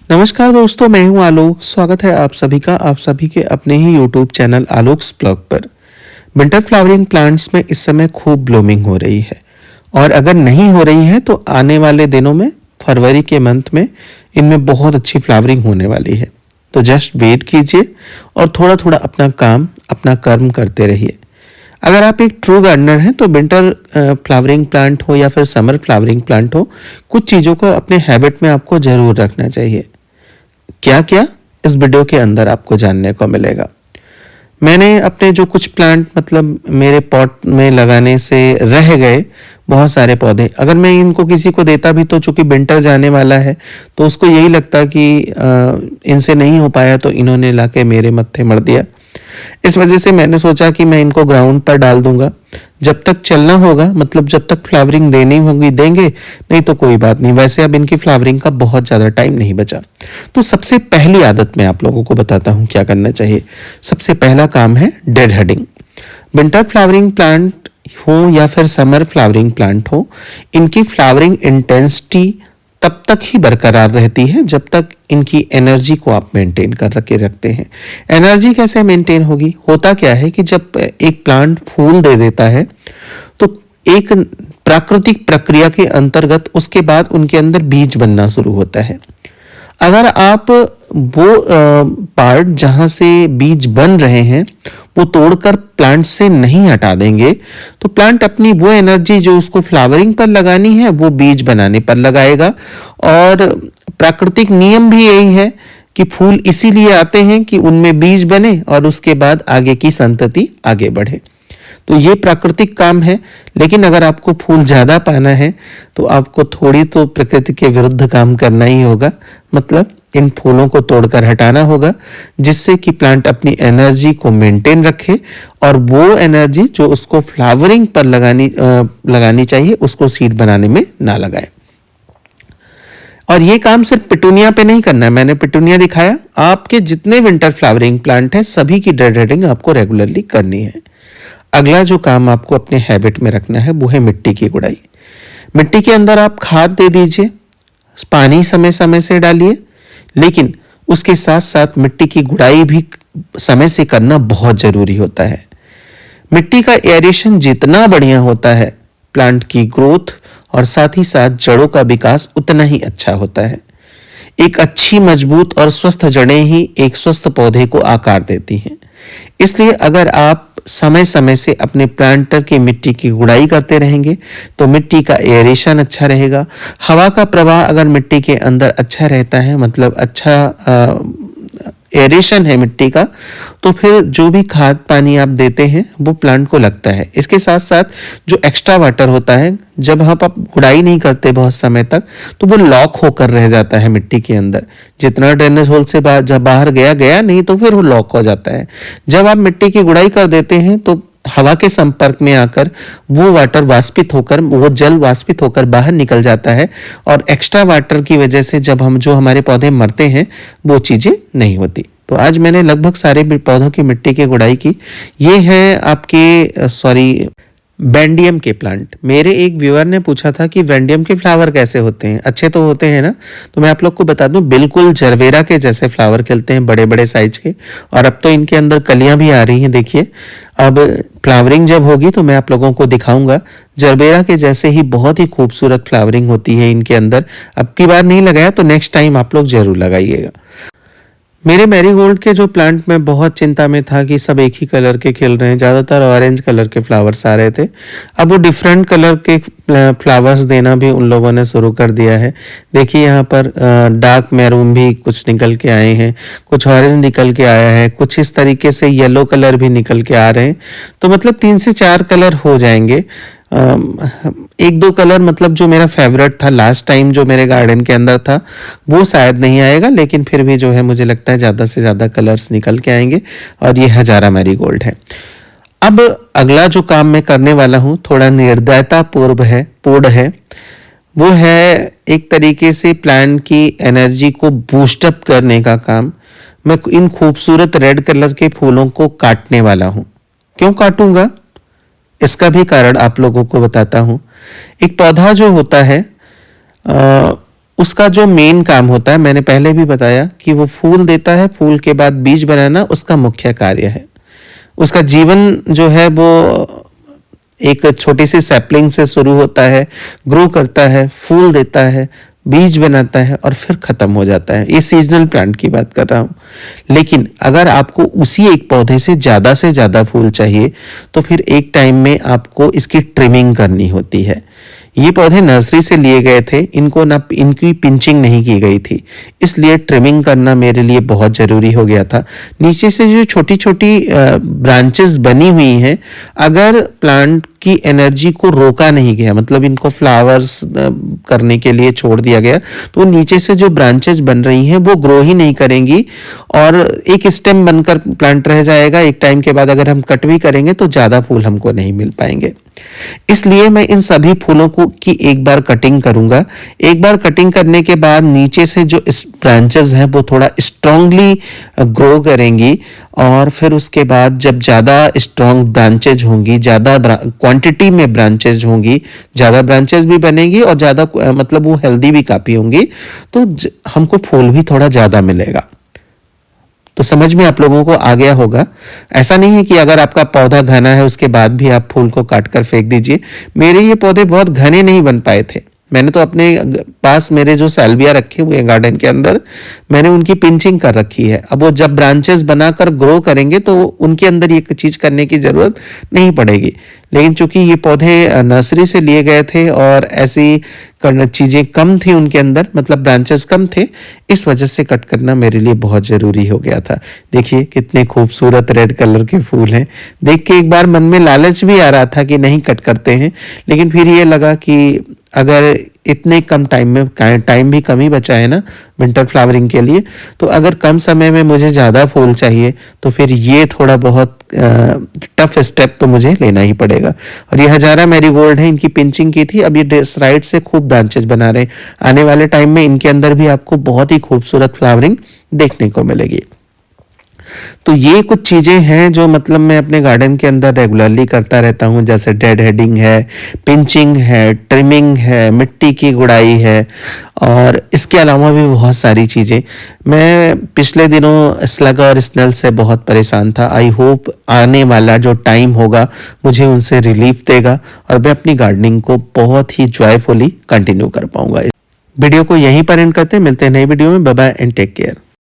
नमस्कार दोस्तों, मैं हूं आलोक। स्वागत है आप सभी का आप सभी के अपने ही यूट्यूब चैनल आलोक्स ब्लॉग पर। विंटर फ्लावरिंग प्लांट्स में इस समय खूब ब्लूमिंग हो रही है और अगर नहीं हो रही है तो आने वाले दिनों में फरवरी के मंथ में इनमें बहुत अच्छी फ्लावरिंग होने वाली है। तो जस्ट वेट कीजिए और थोड़ा थोड़ा अपना काम अपना कर्म करते रहिए। अगर आप एक ट्रू गार्डनर हैं तो विंटर फ्लावरिंग प्लांट हो या फिर समर फ्लावरिंग प्लांट हो, कुछ चीज़ों को अपने हैबिट में आपको ज़रूर रखना चाहिए। क्या क्या इस वीडियो के अंदर आपको जानने को मिलेगा। मैंने अपने जो कुछ प्लांट मतलब मेरे पॉट में लगाने से रह गए बहुत सारे पौधे, अगर मैं इनको किसी को देता भी तो चूंकि विंटर जाने वाला है तो उसको यही लगता कि इनसे नहीं हो पाया तो इन्होंने लाके मेरे मत्थे मर दिया। इस वजह से मैंने सोचा कि मैं इनको ग्राउंड पर डाल दूंगा। जब तक चलना होगा मतलब जब तक फ्लावरिंग देनी होगी देंगे, नहीं तो कोई बात नहीं। वैसे अब इनकी फ्लावरिंग का बहुत ज़्यादा टाइम नहीं बचा। तो सबसे पहली आदत मैं आप लोगों को बताता हूँ क्या करना चाहिए। सबसे पहला काम है dead heading. Winter flowering plant हो या फिर समर फ्लावरिंग प्लांट हो, इनकी फ्लावरिंग इंटेंसिटी तब तक ही बरकरार रहती है जब तक इनकी एनर्जी को आप मेंटेन कर रखे रखते हैं। एनर्जी कैसे मेंटेन होगी? होता क्या है कि जब एक प्लांट फूल दे देता है तो एक प्राकृतिक प्रक्रिया के अंतर्गत उसके बाद उनके अंदर बीज बनना शुरू होता है। अगर आप वो पार्ट जहां से बीज बन रहे हैं वो तोड़कर प्लांट से नहीं हटा देंगे तो प्लांट अपनी वो एनर्जी जो उसको फ्लावरिंग पर लगानी है वो बीज बनाने पर लगाएगा। और प्राकृतिक नियम भी यही है कि फूल इसीलिए आते हैं कि उनमें बीज बने और उसके बाद आगे की संतति आगे बढ़े। तो ये प्राकृतिक काम है। लेकिन अगर आपको फूल ज़्यादा पाना है तो आपको थोड़ी तो प्रकृति के विरुद्ध काम करना ही होगा। मतलब इन फूलों को तोड़कर हटाना होगा जिससे कि प्लांट अपनी एनर्जी को मेंटेन रखे और वो एनर्जी जो उसको फ्लावरिंग पर लगानी चाहिए उसको सीड बनाने में ना लगाए। और ये काम सिर्फ पिटूनिया पे नहीं करना है। मैंने पिटूनिया दिखाया, आपके जितने विंटर फ्लावरिंग प्लांट हैं सभी की डेड हेडिंग आपको रेगुलरली करनी है। अगला जो काम आपको अपने हैबिट में रखना है वो है मिट्टी की गुड़ाई। मिट्टी के अंदर आप खाद दे दीजिए, पानी समय समय से डालिए, लेकिन उसके साथ साथ मिट्टी की गुड़ाई भी समय से करना बहुत जरूरी होता है। मिट्टी का एयरेशन जितना बढ़िया होता है प्लांट की ग्रोथ और साथ ही साथ जड़ों का विकास उतना ही अच्छा होता है। एक अच्छी मजबूत और स्वस्थ जड़ें ही एक स्वस्थ पौधे को आकार देती हैं। इसलिए अगर आप समय समय से अपने प्लांटर की मिट्टी की गुड़ाई करते रहेंगे तो मिट्टी का एयरेशन अच्छा रहेगा। हवा का प्रवाह अगर मिट्टी के अंदर अच्छा रहता है मतलब अच्छा एयरेशन है मिट्टी का, तो फिर जो भी खाद पानी आप देते हैं वो प्लांट को लगता है। इसके साथ साथ जो एक्स्ट्रा वाटर होता है जब आप गुड़ाई नहीं करते बहुत समय तक तो वो लॉक होकर रह जाता है मिट्टी के अंदर। जितना ड्रेनेज होल से जब बाहर गया गया, नहीं तो फिर वो लॉक हो जाता है। जब आप मिट्टी की गुड़ाई कर देते हैं तो हवा के संपर्क में आकर वो वाटर वाष्पित होकर वो जल वाष्पित होकर बाहर निकल जाता है और एक्स्ट्रा वाटर की वजह से जब हमारे पौधे मरते हैं वो चीजें नहीं होती। तो आज मैंने लगभग सारे पौधों की मिट्टी की गुड़ाई की। ये है आपके वेंडियम के प्लांट। मेरे एक व्यूअर ने पूछा था कि वेंडियम के फ्लावर कैसे होते हैं, अच्छे तो होते हैं ना? तो मैं आप लोग को बता दूं, बिल्कुल जरवेरा के जैसे फ्लावर खिलते हैं, बड़े बड़े साइज के। और अब तो इनके अंदर कलियां भी आ रही हैं, देखिए। अब फ्लावरिंग जब होगी तो मैं आप लोगों को दिखाऊंगा। जरबेरा के जैसे ही बहुत ही खूबसूरत फ्लावरिंग होती है इनके अंदर। अब की बार नहीं लगाया तो नेक्स्ट टाइम आप लोग जरूर लगाइएगा। मेरे मैरीगोल्ड के जो प्लांट में बहुत चिंता में था कि सब एक ही कलर के खिल रहे हैं, ज़्यादातर ऑरेंज कलर के फ्लावर्स आ रहे थे। अब वो डिफरेंट कलर के फ्लावर्स देना भी उन लोगों ने शुरू कर दिया है। देखिए यहाँ पर डार्क मैरून भी कुछ निकल के आए हैं, कुछ ऑरेंज निकल के आया है, कुछ इस तरीके से येलो कलर भी निकल के आ रहे हैं। तो मतलब 3 से 4 कलर हो जाएंगे। एक दो कलर मतलब जो मेरा फेवरेट था लास्ट टाइम जो मेरे गार्डन के अंदर था वो शायद नहीं आएगा, लेकिन फिर भी जो है मुझे लगता है ज़्यादा से ज़्यादा कलर्स निकल के आएंगे। और ये हजारा मैरीगोल्ड है। अब अगला जो काम मैं करने वाला हूँ थोड़ा निर्दयता पूर्ण है। वो है एक तरीके से प्लांट की एनर्जी को बूस्टअप करने का काम। मैं इन खूबसूरत रेड कलर के फूलों को काटने वाला हूँ। क्यों काटूंगा इसका भी कारण आप लोगों को बताता हूं। एक पौधा जो होता है उसका जो मेन काम होता है, मैंने पहले भी बताया कि वो फूल देता है, फूल के बाद बीज बनाना उसका मुख्य कार्य है। उसका जीवन जो है वो एक छोटी सी सैपलिंग से शुरू होता है, ग्रो करता है, फूल देता है, बीज बनाता है और फिर खत्म हो जाता है। ये सीजनल प्लांट की बात कर रहा हूं। लेकिन अगर आपको उसी एक पौधे से ज्यादा फूल चाहिए तो फिर एक टाइम में आपको इसकी ट्रिमिंग करनी होती है। ये पौधे नर्सरी से लिए गए थे, इनको ना इनकी पिंचिंग नहीं की गई थी, इसलिए ट्रिमिंग करना मेरे लिए बहुत ज़रूरी हो गया था। नीचे से जो छोटी छोटी ब्रांचेस बनी हुई हैं, अगर प्लांट की एनर्जी को रोका नहीं गया, मतलब इनको फ्लावर्स करने के लिए छोड़ दिया गया, तो नीचे से जो ब्रांचेस बन रही हैं वो ग्रो ही नहीं करेंगी और एक स्टेम बनकर प्लांट रह जाएगा। एक टाइम के बाद अगर हम कट भी करेंगे तो ज़्यादा फूल हमको नहीं मिल पाएंगे। इसलिए मैं इन सभी फूलों को की एक बार कटिंग करूंगा। एक बार कटिंग करने के बाद नीचे से जो ब्रांचेस हैं वो थोड़ा स्ट्रांगली ग्रो करेंगी और फिर उसके बाद जब ज़्यादा स्ट्रांग ब्रांचेज होंगी, ज़्यादा क्वांटिटी में ब्रांचेज होंगी, ज़्यादा ब्रांचेज भी बनेगी और ज़्यादा मतलब वो हेल्दी भी काफ़ी होंगी, तो हमको फूल भी थोड़ा ज़्यादा मिलेगा। तो समझ में आप लोगों को आ गया होगा। ऐसा नहीं है कि अगर आपका पौधा घना है उसके बाद भी आप फूल को काट कर फेंक दीजिए। मेरे ये पौधे बहुत घने नहीं बन पाए थे। मैंने तो अपने पास मेरे जो सैल्विया रखे हुए हैं गार्डन के अंदर, मैंने उनकी पिंचिंग कर रखी है। अब वो जब ब्रांचेस बनाकर ग्रो करेंगे तो उनके अंदर ये चीज करने की जरूरत नहीं पड़ेगी। लेकिन चूंकि ये पौधे नर्सरी से लिए गए थे और ऐसी चीजें कम थी उनके अंदर, मतलब ब्रांचेस कम थे, इस वजह से कट करना मेरे लिए बहुत जरूरी हो गया था। देखिए कितने खूबसूरत रेड कलर के फूल हैं। देख के एक बार मन में लालच भी आ रहा था कि नहीं कट करते हैं, लेकिन फिर ये लगा कि अगर इतने कम टाइम में, टाइम भी कम ही बचा है ना विंटर फ्लावरिंग के लिए, तो अगर कम समय में मुझे ज़्यादा फूल चाहिए तो फिर ये थोड़ा बहुत टफ स्टेप तो मुझे लेना ही पड़ेगा। और ये हजारा मैरीगोल्ड है, इनकी पिंचिंग की थी, अब ये साइड से खूब ब्रांचेस बना रहे हैं। आने वाले टाइम में इनके अंदर भी आपको बहुत ही खूबसूरत फ्लावरिंग देखने को मिलेगी। तो ये कुछ चीज़ें हैं जो मतलब मैं अपने गार्डन के अंदर रेगुलरली करता रहता हूँ, जैसे डेड हेडिंग है, पिंचिंग है, ट्रिमिंग है, मिट्टी की गुड़ाई है और इसके अलावा भी बहुत सारी चीज़ें। मैं पिछले दिनों स्लग और स्नेल से बहुत परेशान था। आई होप आने वाला जो टाइम होगा मुझे उनसे रिलीफ देगा और मैं अपनी गार्डनिंग को बहुत ही जॉयफुली कंटिन्यू कर पाऊंगा। वीडियो को यहीं पर एंड करते हैं, मिलते हैं नई वीडियो में। Bye bye and take care.